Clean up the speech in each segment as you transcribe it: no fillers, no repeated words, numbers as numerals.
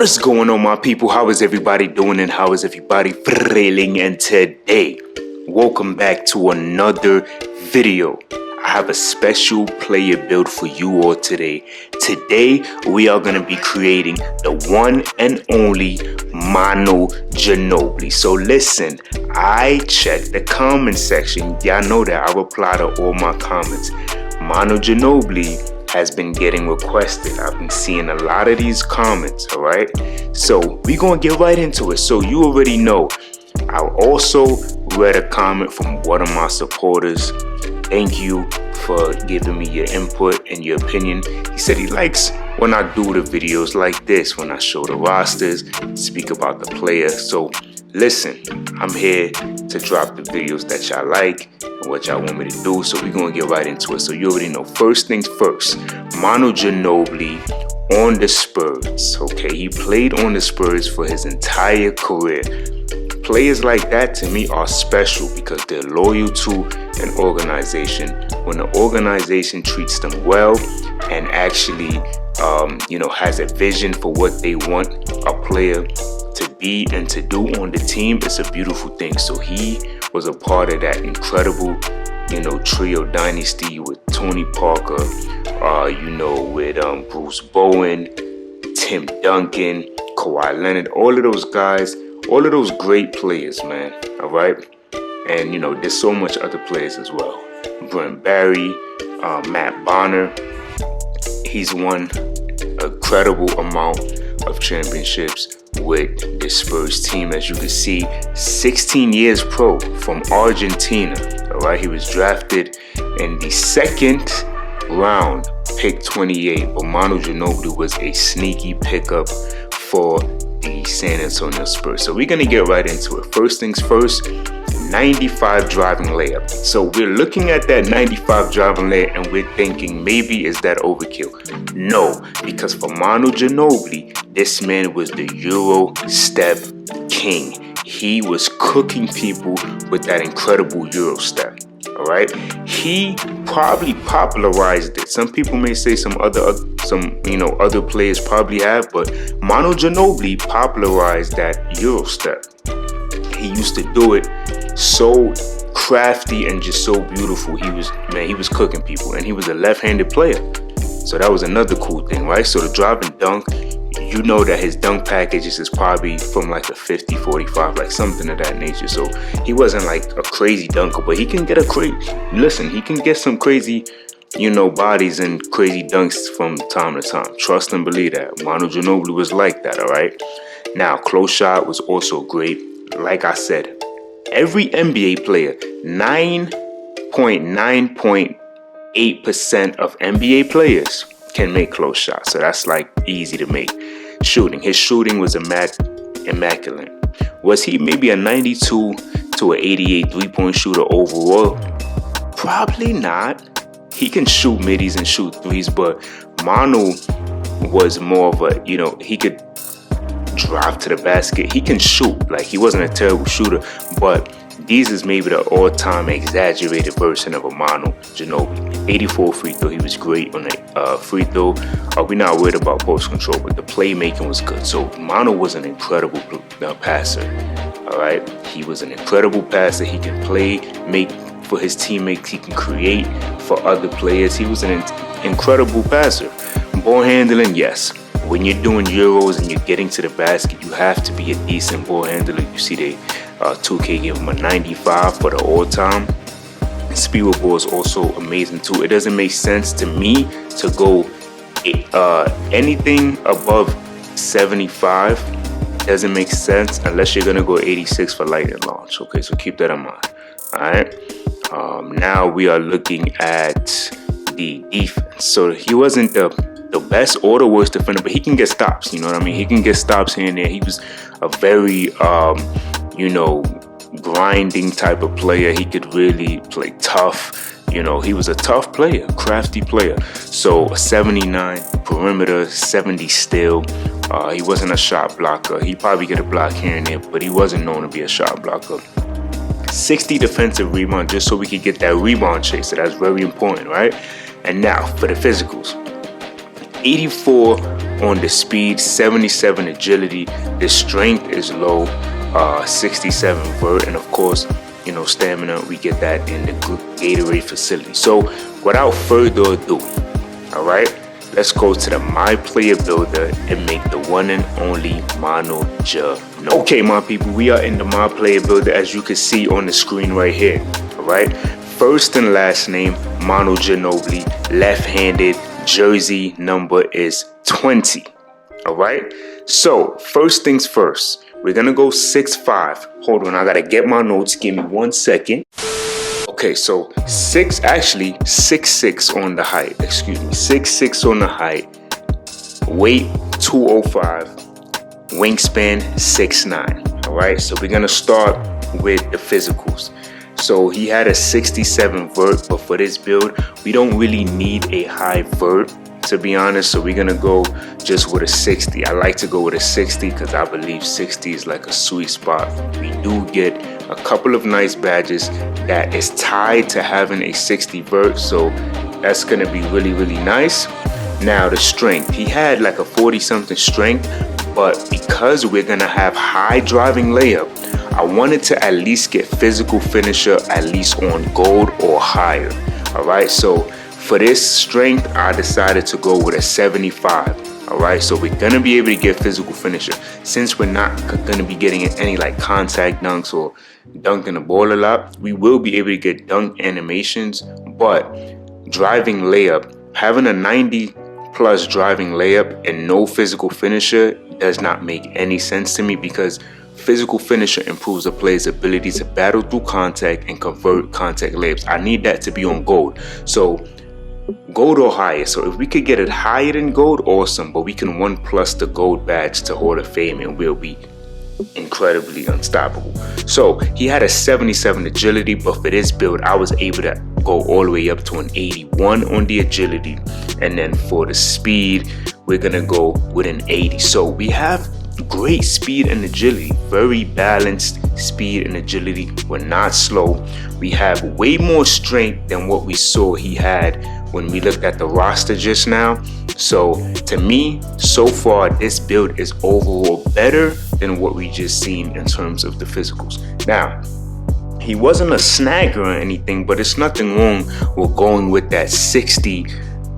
What's going on, my people? How is everybody doing and how is everybody feeling? And today, welcome back to another video. I have a special player build for you all today. Today, we are going to be creating the one and only MANU GINOBILI. So listen, I checked the comment section. Y'all know that I reply to all my comments. MANU GINOBILI has been getting requested. I've been seeing a lot of these comments, all right? So we're gonna get right into it. So you already know, I also read a comment from one of my supporters. Thank you for giving me your input and your opinion. He said he likes when I do the videos like this, when I show the rosters, speak about the player. So listen, I'm here to drop the videos that y'all like and what y'all want me to do. So we're gonna get right into it. So you already know, first things first, MANU GINOBILI on the Spurs. Okay, he played on the Spurs for his entire career. Players like that to me are special because they're loyal to an organization. When the organization treats them well and actually has a vision for what they want a player to be and to do on the team, it's a beautiful thing. So he was a part of that incredible trio dynasty with Tony Parker, with Bruce Bowen, Tim Duncan, Kawhi Leonard, all of those guys, all of those great players, man. All right. And there's so much other players as well. Brent Barry, Matt Bonner. He's won a credible amount of championships with the Spurs team. As you can see, 16 years pro from Argentina. All right, he was drafted in the second round, pick 28. But MANU GINOBILI was a sneaky pickup for the San Antonio Spurs. So we're gonna get right into it. First things first, 95 driving layup. So we're looking at that 95 driving layup and we're thinking, maybe is that overkill? No, because for MANU GINOBILI, this man was the Euro step king. He was cooking people with that incredible Euro step. All right, he probably popularized it. Some people may say some other players probably have, but MANU GINOBILI popularized that Euro step. He used to do it so crafty and just so beautiful. He was cooking people, and he was a left-handed player. So that was another cool thing, right? So the drive and dunk, you know that his dunk packages is probably from like a 50, 45, like something of that nature. So he wasn't like a crazy dunker, but he can get he can get some crazy, bodies and crazy dunks from time to time. Trust and believe that. MANU GINOBILI was like that, all right? Now, close shot was also great. Like I said, every NBA player, 9.8% of NBA players can make close shots. So that's like easy to make. Shooting. His shooting was immaculate. Was he maybe a 92 to an 88 three-point shooter overall? Probably not. He can shoot middies and shoot threes, but MANU was more of a, he could drive to the basket. He can shoot. Like, he wasn't a terrible shooter, but these is maybe the all-time exaggerated version of a MANU GINOBILI. 84 free throw. He was great on the free throw. We're not worried about post control, but the playmaking was good. So MANU was an incredible passer. All right, he was an incredible passer. He can play, make for his teammates. He can create for other players. He was an incredible passer. Ball handling, yes. When you're doing Euros and you're getting to the basket, you have to be a decent ball handler. You see they 2K gave him a 95 for the all-time. Speed with ball is also amazing too. It doesn't make sense to me to go anything above 75. Doesn't make sense unless you're gonna go 86 for lightning launch. Okay, so keep that in mind. All right. Now we are looking at the defense. So he wasn't the best or the worst defender, but he can get stops. You know what I mean? He can get stops here and there. He was a very grinding type of player. He could really play tough. He was a tough player, crafty player. So 79 perimeter, 70 steal. He wasn't a shot blocker. He probably get a block here and there, but he wasn't known to be a shot blocker. 60 defensive rebound, just so we could get that rebound chase. So that's very important, right? And now for the physicals. 84 on the speed, 77 agility. The strength is low, 67 vert, and of course, you know, stamina, we get that in the Gatorade facility. So without further ado, all right, let's go to the My Player Builder and make the one and only MANU GINOBILI. Okay, my people, we are in the My Player Builder, as you can see on the screen right here. All right, first and last name MANU GINOBILI, left-handed, jersey number is 20. All right, so first things first, we're gonna go 6'5". Hold on, I gotta get my notes, give me 1 second. Okay, so 6'6" on the height, excuse me, 6'6" on the height, weight 205, wingspan 6'9". All right, so we're gonna start with the physicals. So he had a 67 vert, but for this build, we don't really need a high vert, to be honest. So we're gonna go just with a 60. I like to go with a 60 because I believe 60 is like a sweet spot. We do get a couple of nice badges that is tied to having a 60 vert, so that's gonna be really, really nice. Now the strength, he had like a 40 something strength, but because we're gonna have high driving layup, I wanted to at least get physical finisher at least on gold or higher. All right, so for this strength, I decided to go with a 75. All right, so we're gonna be able to get physical finisher. Since we're not gonna be getting any like contact dunks or dunking the ball a lot, we will be able to get dunk animations, but driving layup, having a 90 plus driving layup and no physical finisher does not make any sense to me, because physical finisher improves a player's ability to battle through contact and convert contact layups. I need that to be on gold. So gold or higher. So if we could get it higher than gold, awesome, but we can 1+ the gold badge to Hall of Fame and we'll be incredibly unstoppable. So he had a 77 agility, but for this build I was able to go all the way up to an 81 on the agility, and then for the speed we're gonna go with an 80. So we have great speed and agility, very balanced speed and agility. We're not slow. We have way more strength than what we saw he had when we looked at the roster just now. So to me, so far this build is overall better than what we just seen in terms of the physicals. Now, he wasn't a snagger or anything, but it's nothing wrong with going with that 60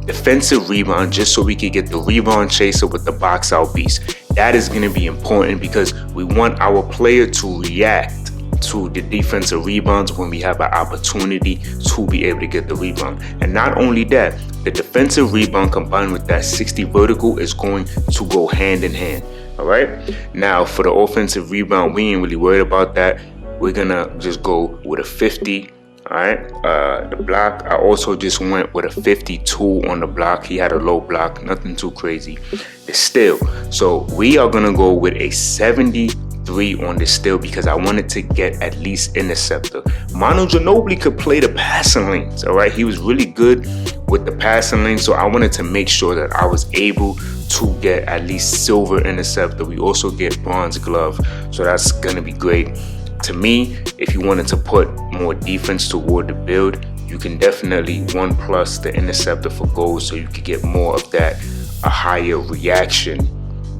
defensive rebound just so we could get the rebound chaser with the box out beast. That is going to be important because we want our player to react to the defensive rebounds when we have an opportunity to be able to get the rebound. And not only that, the defensive rebound combined with that 60 vertical is going to go hand in hand. All right, now for the offensive rebound, we ain't really worried about that. We're gonna just go with a 50. All right, the block, I also just went with a 52 on the block. He had a low block, nothing too crazy. The steal, so we are gonna go with a 73 on the steal because I wanted to get at least interceptor. MANU GINOBILI could play the passing lanes. All right, he was really good with the passing lane, so I wanted to make sure that I was able to get at least silver interceptor. We also get bronze glove, so that's gonna be great. To me, if you wanted to put more defense toward the build, you can definitely 1+ the interceptor for gold, so you could get more of that, a higher reaction,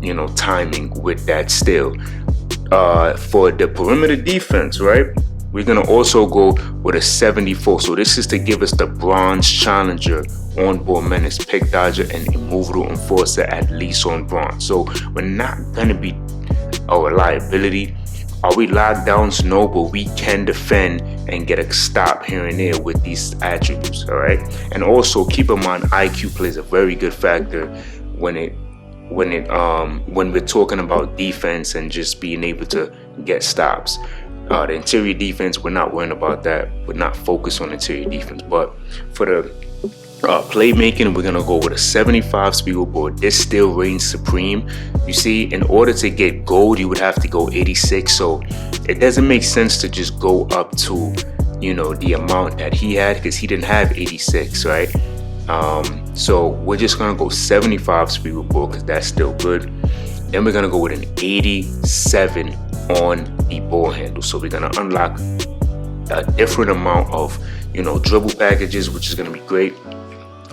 you know, timing with that steal. For the perimeter defense, right, we're gonna also go with a 74. So this is to give us the bronze challenger, on-ball menace, pick dodger, and immovable enforcer at least on bronze. So we're not gonna be a reliability. Are we lockdowns? No, but we can defend and get a stop here and there with these attributes. All right, and also keep in mind IQ plays a very good factor when we're talking about defense and just being able to get stops. The interior defense, we're not worrying about that. We're not focused on interior defense, but for the playmaking, we're gonna go with a 75 speed board. This still reigns supreme. You see, in order to get gold, you would have to go 86. So it doesn't make sense to just go up to, you know, the amount that he had, because he didn't have 86, right? So we're just gonna go 75 speed board because that's still good. Then we're gonna go with an 87 on the ball handle. So we're gonna unlock a different amount of, you know, dribble packages, which is gonna be great.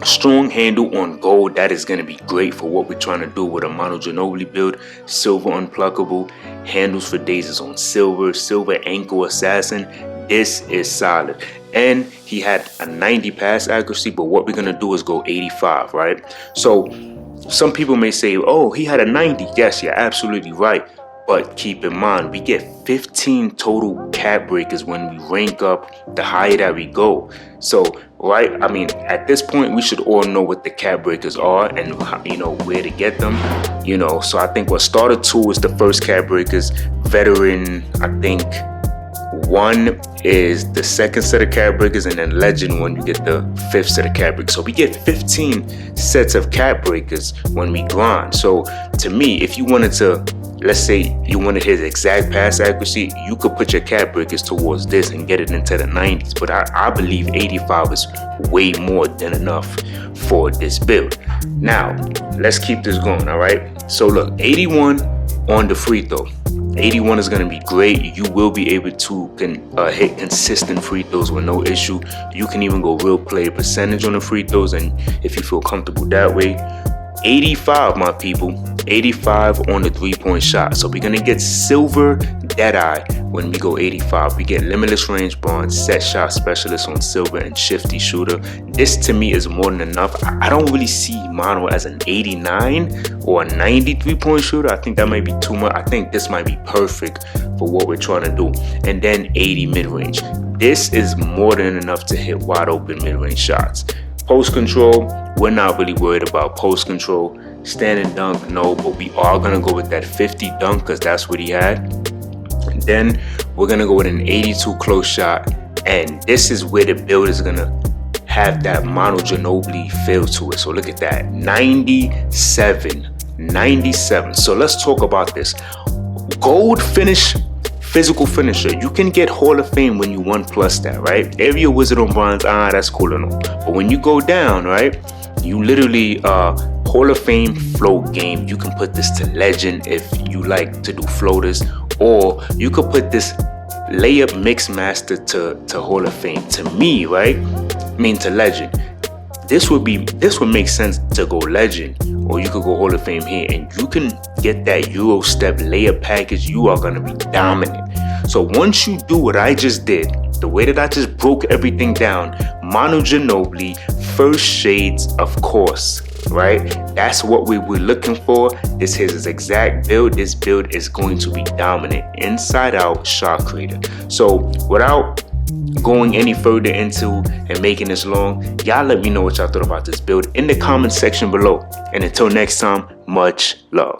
Strong handle on gold. That is going to be great for what we're trying to do with a MANU GINOBILI build. Silver unpluckable. Handles for days is on silver. Silver ankle assassin. This is solid. And he had a 90 pass accuracy, but what we're going to do is go 85, right? So some people may say, oh, he had a 90. Yes, you're absolutely right. But keep in mind, we get 15 total cap breakers when we rank up the higher that we go. So, right, I mean, at this point, we should all know what the cap breakers are and, you know, where to get them. You know, so I think what starter 2 is the first cap breakers. Veteran, I think 1 is the second set of cap breakers, and then legend 1 you get the 5th set of cap breakers. So we get 15 sets of cap breakers when we grind. So to me, if you wanted to, let's say you wanted his exact pass accuracy, you could put your cap breakers towards this and get it into the 90s. But I believe 85 is way more than enough for this build. Now let's keep this going. All right, so look, 81 on the free throw. 81 is going to be great. You will be able to hit consistent free throws with no issue. You can even go real player percentage on the free throws, and if you feel comfortable that way. 85, my people, 85 on the 3-point shot. So we're going to get silver deadeye when we go 85. We get limitless range bond, set shot specialist on silver, and shifty shooter. This to me is more than enough. I don't really see MANU as an 89 or a 93-point shooter. I think that might be too much. I think this might be perfect for what we're trying to do. And then 80 mid-range. This is more than enough to hit wide open mid-range shots. Post control, we're not really worried about post control. Standing dunk, no, but we are going to go with that 50 dunk because that's what he had. And then we're going to go with an 82 close shot. And this is where the build is going to have that MANU GINOBILI feel to it. So look at that, 97. So let's talk about this. Gold finish, physical finisher. You can get Hall of Fame when you 1+ that, right? If you're Wizard on bronze, that's cool and all. But when you go down, right, you literally Hall of Fame float game. You can put this to legend if you like to do floaters, or you could put this layup mix master to Hall of Fame. To me, right, I mean to legend. This would make sense to go legend, or you could go Hall of Fame here, and you can get that Euro step layup package. You are gonna be dominant. So once you do what I just did, the way that I just broke everything down, MANU GINOBILI, first shades, of course, right? That's what we were looking for. This is his exact build. This build is going to be dominant, inside out, shot creator. So without going any further into and making this long, y'all let me know what y'all thought about this build in the comment section below. And until next time, much love.